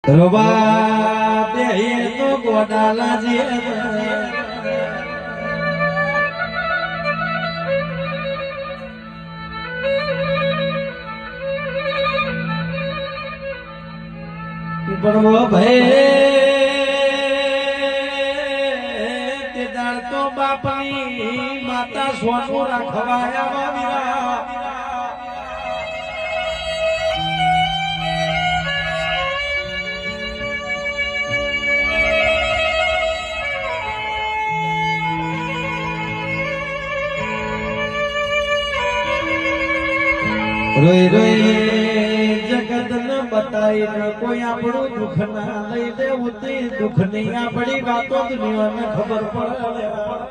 રોવા દે તો ગોડાલા જે પડવો ભાઈ તે દાળ તો બાપની માતા સોનું રાખવાયા વીરા રોઈ રોઈ જગત ન બતાઈ કોઈ આપણું દુઃખ ના લઈ દેવું તે દુઃખ ની આપણી વાતો દુનિયાને ખબર પડે